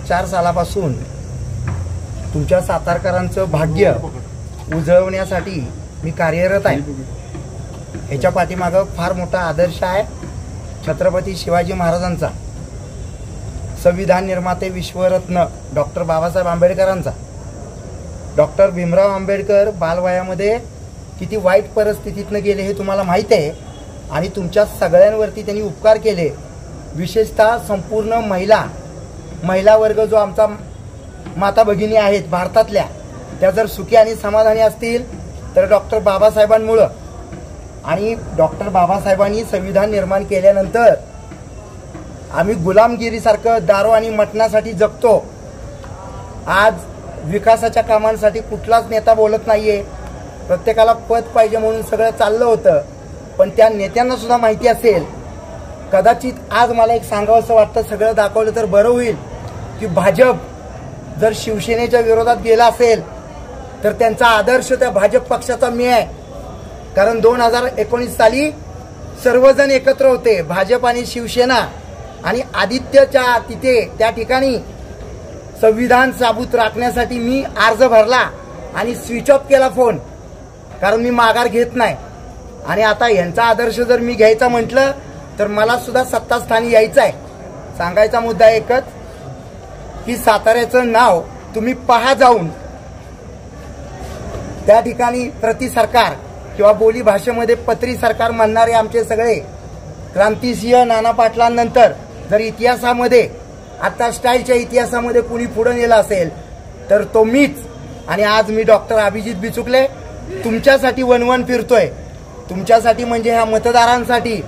4 सालापासून तुमच्या सातारकरांचं भाग्य उजळवण्यासाठी मी कार्यरत आहे। ह्याच्या पाठीमागं फार मोठा आदर्श आहे छत्रपती शिवाजी महाराजांचा, संविधान निर्माते विश्वरत्न डॉक्टर बाबासाहेब आंबेडकरांचा। डॉक्टर भीमराव आंबेडकर बालवयामध्ये किती वाईट परिस्थितीतनं गेले हे तुम्हाला माहीत आहे आणि तुमच्या सगळ्यांवरती त्यांनी उपकार केले। विशेषतः संपूर्ण महिला वर्ग जो आमचा माता भगिनी आहेत भारतातल्या, त्या जर सुखी आणि समाधानी असतील तर डॉक्टर बाबासाहेबांमुळं। आणि डॉक्टर बाबासाहेबांनी संविधान निर्माण केल्यानंतर आम्ही गुलामगिरीसारखं दारू आणि मटणासाठी जगतो। आज विकासाच्या कामांसाठी कुठलाच नेता बोलत नाहीये, प्रत्येकाला पद पाहिजे म्हणून सगळं चाललं होतं। पण त्या नेत्यांना सुद्धा माहिती असेल, कदाचित आज मला एक सांगावंसं वाटतं, सगळं दाखवलं तर बरं होईल की भाजप जर शिवसेनेच्या विरोधात गेला असेल तर त्यांचा आदर्श त्या भाजप पक्षाचा मी आहे। कारण 2019 साली सर्वजण एकत्र होते, भाजप आणि शिवसेना, आणि आदित्यच्या तिथे त्या ठिकाणी संविधान साबूत राखण्यासाठी मी अर्ज भरला आणि स्विच ऑफ केला फोन, कारण मी माघार घेत नाही। आणि आता यांचा आदर्श जर मी घ्यायचा म्हटलं तर मला सुद्धा सत्तास्थानी यायचं आहे। सांगायचा मुद्दा एकच की साताऱ्याचं नाव तुम्ही पहा जाऊन, त्या ठिकाणी प्रति सरकार किंवा बोली भाषेमध्ये पत्री सरकार म्हणणारे आमचे सगळे क्रांतिसिंह नाना पाटलांनंतर जर इतिहासामध्ये आता स्टाईलच्या इतिहासामध्ये कुणी पुढे नेला असेल तर तो मीच। आणि आज मी डॉक्टर अभिजित बिचुकले तुमच्यासाठी वनवन फिरतोय, तुमच्यासाठी म्हणजे ह्या मतदारांसाठी।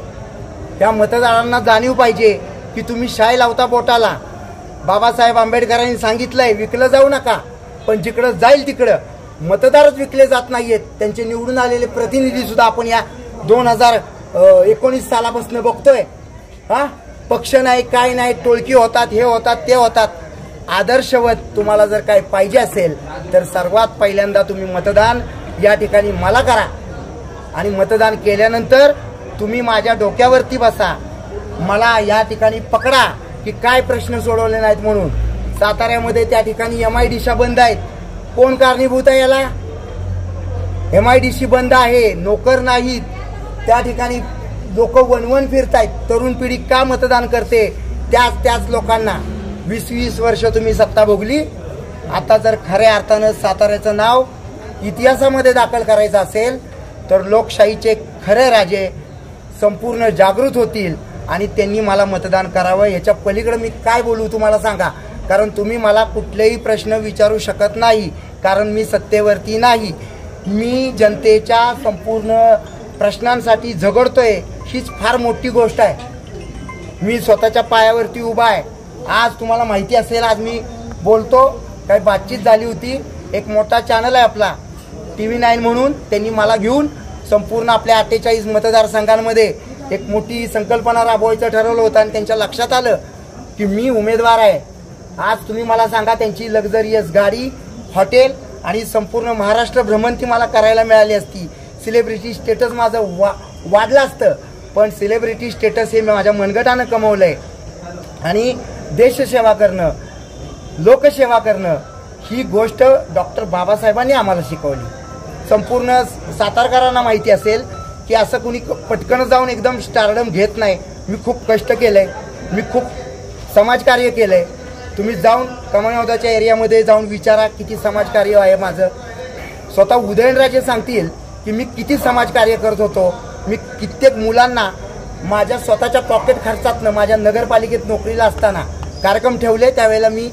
त्या मतदारांना जाणीव पाहिजे की तुम्ही शाई लावता बोटाला। बाबासाहेब आंबेडकरांनी सांगितलंय विकलं जाऊ नका, पण जिकडं जाईल तिकडं मतदारच विकले जात नाहीयेत। त्यांचे निवडून आलेले प्रतिनिधी सुद्धा आपण या 2019 सालापासून बघतोय। पक्ष नाही, काय नाही, टोळकी होतात, हे होतात, ते होतात। आदर्शवत तुम्हाला जर काय पाहिजे असेल तर सर्वात पहिल्यांदा तुम्ही मतदान या ठिकाणी मला करा आणि मतदान केल्यानंतर तुम्ही माझ्या डोक्यावरती बसा, मला या ठिकाणी पकडा की काय प्रश्न सोडवले नाहीत म्हणून। साताऱ्यामध्ये त्या ठिकाणी MIDC बंद आहेत, कोण कारणीभूत आहे याला? MIDC बंद आहे, नोकर नाहीत, त्या ठिकाणी लोक वनवन फिरतायत। तरुण पिढी का मतदान करते? त्याच लोकांना 20 वर्ष तुम्ही सत्ता भोगली। आता जर खऱ्या अर्थानं साताऱ्याचं नाव इतिहासामध्ये दाखल करायचं असेल तर लोकशाहीचे खरे राजे संपूर्ण जागृत होतील आणि त्यांनी मला मतदान करावं। याच्या पलीकडे मी काय बोलू तुम्हाला सांगा, कारण तुम्ही मला कुठलेही प्रश्न विचारू शकत नाही, कारण मी सत्तेवरती नाही। मी जनतेच्या संपूर्ण प्रश्नांसाठी झगडतोय, हीच फार मोठी गोष्ट आहे। मी स्वतःच्या पायावरती उभा आहे। आज तुम्हाला माहिती असेल, आज मी बोलतो, काही बातचीत झाली होती, एक मोठा चॅनल आहे आपला TV9 म्हणून, त्यांनी मला घेऊन संपूर्ण आपल्या 48 मतदारसंघांमध्ये एक मोठी संकल्पना राबवायचं ठरवलं होतं आणि त्यांच्या लक्षात आलं की मी उमेदवार आहे। आज तुम्ही मला सांगा, त्यांची लक्झरियस गाडी, हॉटेल आणि संपूर्ण महाराष्ट्र भ्रमंती मला करायला मिळाली असती, सेलिब्रिटी स्टेटस माझं वाढलं असतं। पण सेलिब्रिटी स्टेटस हे माझ्या मनगटानं कमवलंय आणि देशसेवा करणं, लोकसेवा करणं ही गोष्ट डॉक्टर बाबासाहेबांनी आम्हाला शिकवली। संपूर्ण सातारकरांना माहिती असेल की असं कुणी पटकन जाऊन एकदम स्टारडम घेत नाही। मी खूप कष्ट केलंय, मी खूप समाजकार्य केलंय। तुम्ही जाऊन कमळगावच्या एरियामध्ये जाऊन विचारा किती समाजकार्य आहे माझं। स्वतः उदयनराजे सांगतील की मी किती समाजकार्य करत होतो। मी कित्येक मुलांना माझ्या स्वतःच्या पॉकेट खर्चातनं, माझ्या नगरपालिकेत नोकरीला असताना कार्यक्रम ठेवले, त्यावेळेला मी